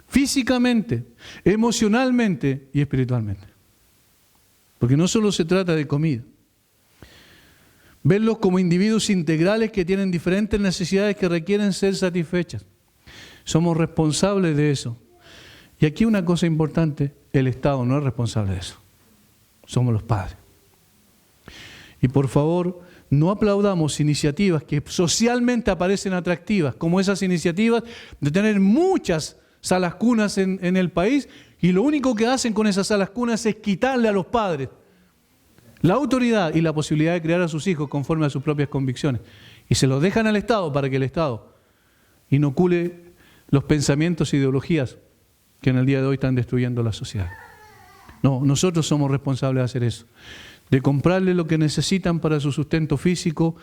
Físicamente, emocionalmente y espiritualmente. Porque no solo se trata de comida. Verlos como individuos integrales que tienen diferentes necesidades que requieren ser satisfechas. Somos responsables de eso. Y aquí una cosa importante, el Estado no es responsable de eso. Somos los padres. Y por favor, no aplaudamos iniciativas que socialmente aparecen atractivas, como esas iniciativas de tener muchas salas cunas en el país, y lo único que hacen con esas salas cunas es quitarle a los padres la autoridad y la posibilidad de criar a sus hijos conforme a sus propias convicciones. Y se los dejan al Estado para que el Estado inocule los pensamientos e ideologías que en el día de hoy están destruyendo la sociedad. No, nosotros somos responsables de hacer eso. De comprarles lo que necesitan para su sustento físico,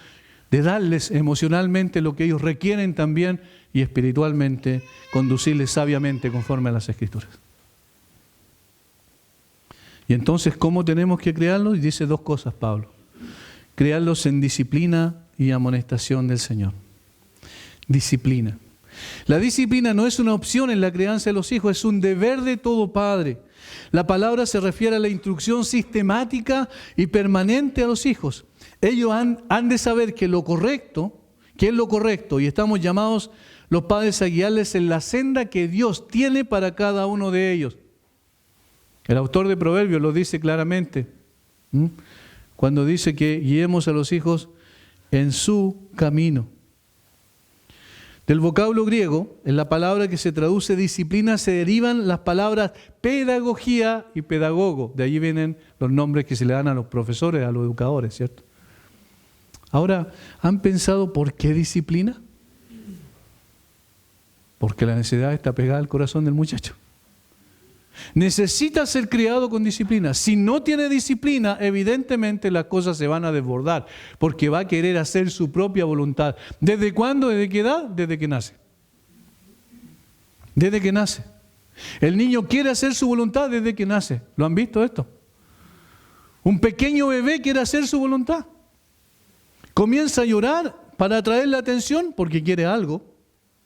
de darles emocionalmente lo que ellos requieren también y espiritualmente conducirles sabiamente conforme a las Escrituras. Y entonces, ¿cómo tenemos que criarlos? Y dice dos cosas Pablo. Criarlos en disciplina y amonestación del Señor. Disciplina. La disciplina no es una opción en la crianza de los hijos, es un deber de todo padre. La palabra se refiere a la instrucción sistemática y permanente a los hijos. Ellos han de saber que lo correcto, que es lo correcto, y estamos llamados los padres a guiarles en la senda que Dios tiene para cada uno de ellos. El autor de Proverbios lo dice claramente, cuando dice que guiemos a los hijos en su camino. Del vocablo griego, en la palabra que se traduce disciplina, se derivan las palabras pedagogía y pedagogo. De allí vienen los nombres que se le dan a los profesores, a los educadores, ¿cierto? Ahora, ¿han pensado por qué disciplina? Porque la necesidad está pegada al corazón del muchacho. Necesita ser criado con disciplina. Si no tiene disciplina, evidentemente las cosas se van a desbordar, porque va a querer hacer su propia voluntad. ¿Desde cuándo? ¿Desde qué edad? Desde que nace. desde que nace. El niño quiere hacer su voluntad desde que nace. ¿Lo han visto esto? Un pequeño bebé quiere hacer su voluntad. Comienza a llorar para atraer la atención porque quiere algo,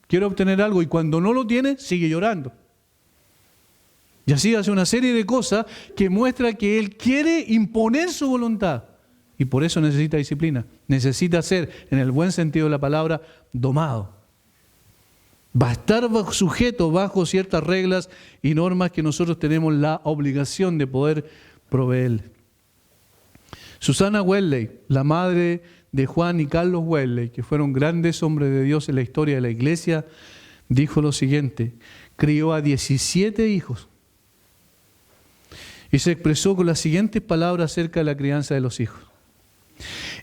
quiere obtener algo, y cuando no lo tiene, sigue llorando. Y así hace una serie de cosas que muestra que él quiere imponer su voluntad. Y por eso necesita disciplina. Necesita ser, en el buen sentido de la palabra, domado. Va a estar sujeto bajo ciertas reglas y normas que nosotros tenemos la obligación de poder proveerle. Susana Wesley, la madre de Juan y Carlos Wesley, que fueron grandes hombres de Dios en la historia de la iglesia, dijo lo siguiente: crió a 17 hijos. Y se expresó con las siguientes palabras acerca de la crianza de los hijos.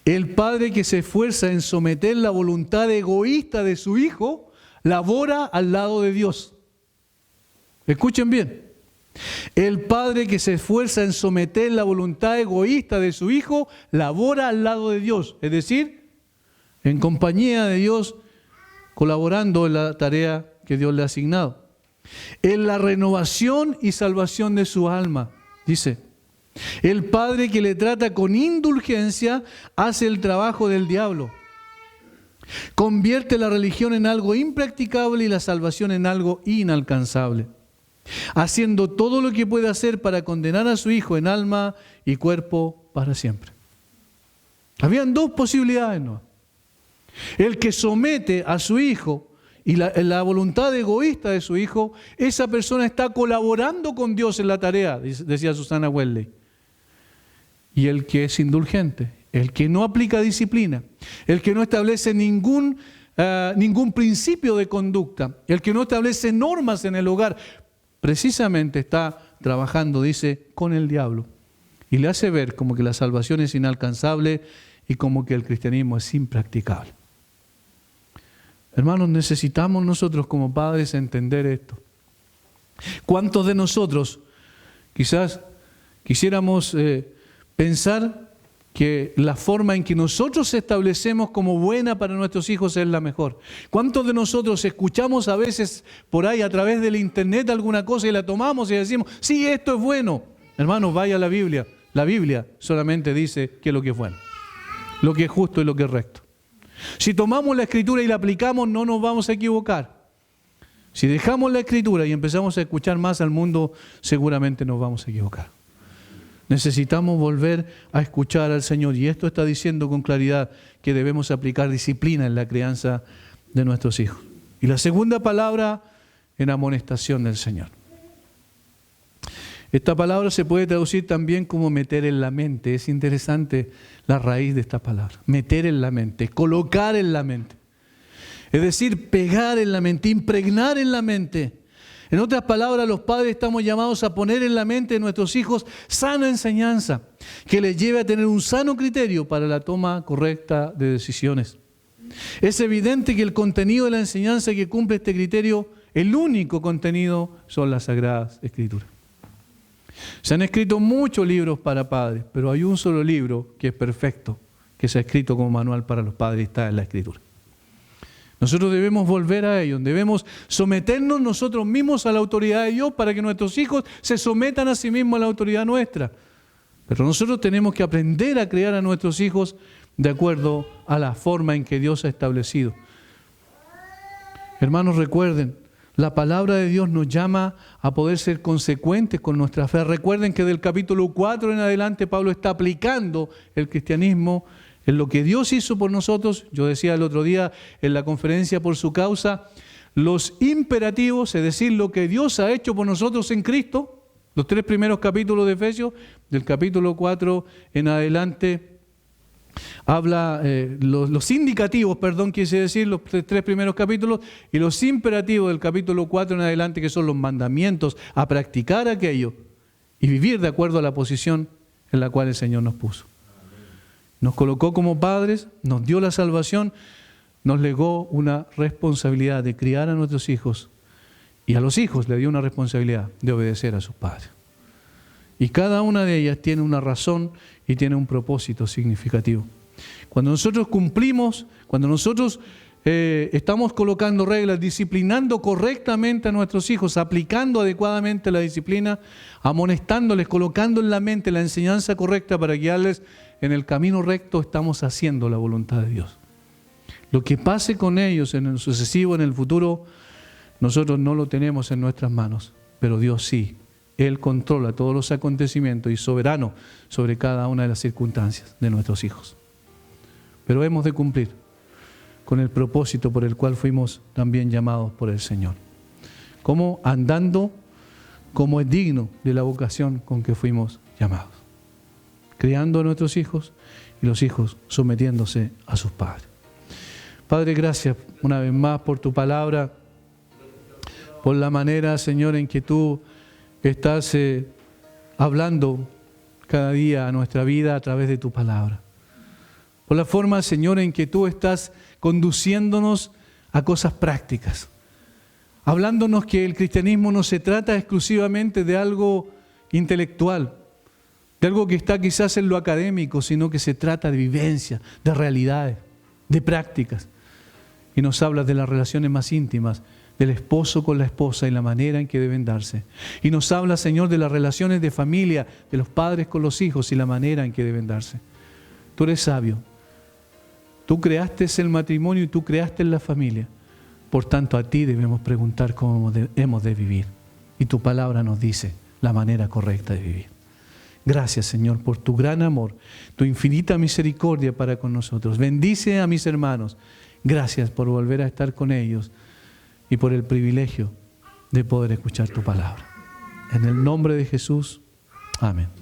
El padre que se esfuerza en someter la voluntad egoísta de su hijo, labora al lado de Dios. Escuchen bien. El padre que se esfuerza en someter la voluntad egoísta de su hijo, labora al lado de Dios. Es decir, en compañía de Dios, colaborando en la tarea que Dios le ha asignado. En la renovación y salvación de su alma. Dice, el padre que le trata con indulgencia hace el trabajo del diablo. Convierte la religión en algo impracticable y la salvación en algo inalcanzable, haciendo todo lo que puede hacer para condenar a su hijo en alma y cuerpo para siempre. Habían dos posibilidades, ¿no? El que somete a su hijo y la voluntad egoísta de su hijo, esa persona está colaborando con Dios en la tarea, decía Susana Wesley. Y el que es indulgente, el que no aplica disciplina, el que no establece ningún principio de conducta, el que no establece normas en el hogar, precisamente está trabajando, dice, con el diablo. Y le hace ver como que la salvación es inalcanzable y como que el cristianismo es impracticable. Hermanos, necesitamos nosotros como padres entender esto. ¿Cuántos de nosotros quizás quisiéramos pensar que la forma en que nosotros establecemos como buena para nuestros hijos es la mejor? ¿Cuántos de nosotros escuchamos a veces por ahí a través del internet alguna cosa y la tomamos y decimos, sí, esto es bueno? Hermanos, vaya a la Biblia. La Biblia solamente dice que es lo que es bueno, lo que es justo y lo que es recto. Si tomamos la Escritura y la aplicamos, no nos vamos a equivocar. Si dejamos la Escritura y empezamos a escuchar más al mundo, seguramente nos vamos a equivocar. Necesitamos volver a escuchar al Señor, y esto está diciendo con claridad que debemos aplicar disciplina en la crianza de nuestros hijos. Y la segunda palabra, en amonestación del Señor. Esta palabra se puede traducir también como meter en la mente. Es interesante la raíz de esta palabra. Meter en la mente, colocar en la mente. Es decir, pegar en la mente, impregnar en la mente. En otras palabras, los padres estamos llamados a poner en la mente de nuestros hijos sana enseñanza, que les lleve a tener un sano criterio para la toma correcta de decisiones. Es evidente que el contenido de la enseñanza que cumple este criterio, el único contenido, son las Sagradas Escrituras. Se han escrito muchos libros para padres, pero hay un solo libro que es perfecto, que se ha escrito como manual para los padres y está en la Escritura. Nosotros debemos volver a ello, debemos someternos nosotros mismos a la autoridad de Dios para que nuestros hijos se sometan a sí mismos a la autoridad nuestra. Pero nosotros tenemos que aprender a criar a nuestros hijos de acuerdo a la forma en que Dios ha establecido. Hermanos, recuerden, la palabra de Dios nos llama a poder ser consecuentes con nuestra fe. Recuerden que del capítulo 4 en adelante Pablo está aplicando el cristianismo en lo que Dios hizo por nosotros. Yo decía el otro día en la conferencia por su causa, los imperativos, es decir, lo que Dios ha hecho por nosotros en Cristo, los 3 primeros capítulos de Efesios, del capítulo 4 en adelante, habla los indicativos, quise decir, los 3 primeros capítulos, y los imperativos del capítulo 4 en adelante, que son los mandamientos a practicar aquello y vivir de acuerdo a la posición en la cual el Señor nos puso. Nos colocó como padres, nos dio la salvación, nos legó una responsabilidad de criar a nuestros hijos, y a los hijos le dio una responsabilidad de obedecer a sus padres. Y cada una de ellas tiene una razón y tiene un propósito significativo. Cuando nosotros cumplimos, cuando nosotros estamos colocando reglas, disciplinando correctamente a nuestros hijos, aplicando adecuadamente la disciplina, amonestándoles, colocando en la mente la enseñanza correcta para guiarles en el camino recto, estamos haciendo la voluntad de Dios. Lo que pase con ellos en el sucesivo, en el futuro, nosotros no lo tenemos en nuestras manos, pero Dios sí. Él controla todos los acontecimientos y es soberano sobre cada una de las circunstancias de nuestros hijos. Pero hemos de cumplir con el propósito por el cual fuimos también llamados por el Señor. Como andando como es digno de la vocación con que fuimos llamados. Criando a nuestros hijos y los hijos sometiéndose a sus padres. Padre, gracias una vez más por tu palabra, por la manera, Señor, en que tú estás hablando cada día a nuestra vida a través de tu palabra. Por la forma, Señor, en que tú estás conduciéndonos a cosas prácticas. Hablándonos que el cristianismo no se trata exclusivamente de algo intelectual, de algo que está quizás en lo académico, sino que se trata de vivencia, de realidades, de prácticas. Y nos hablas de las relaciones más íntimas, del esposo con la esposa y la manera en que deben darse. Y nos hablas, Señor, de las relaciones de familia, de los padres con los hijos y la manera en que deben darse. Tú eres sabio. Tú creaste el matrimonio y tú creaste la familia. Por tanto, a ti debemos preguntar cómo hemos de vivir. Y tu palabra nos dice la manera correcta de vivir. Gracias, Señor, por tu gran amor, tu infinita misericordia para con nosotros. Bendice a mis hermanos. Gracias por volver a estar con ellos y por el privilegio de poder escuchar tu palabra. En el nombre de Jesús, amén.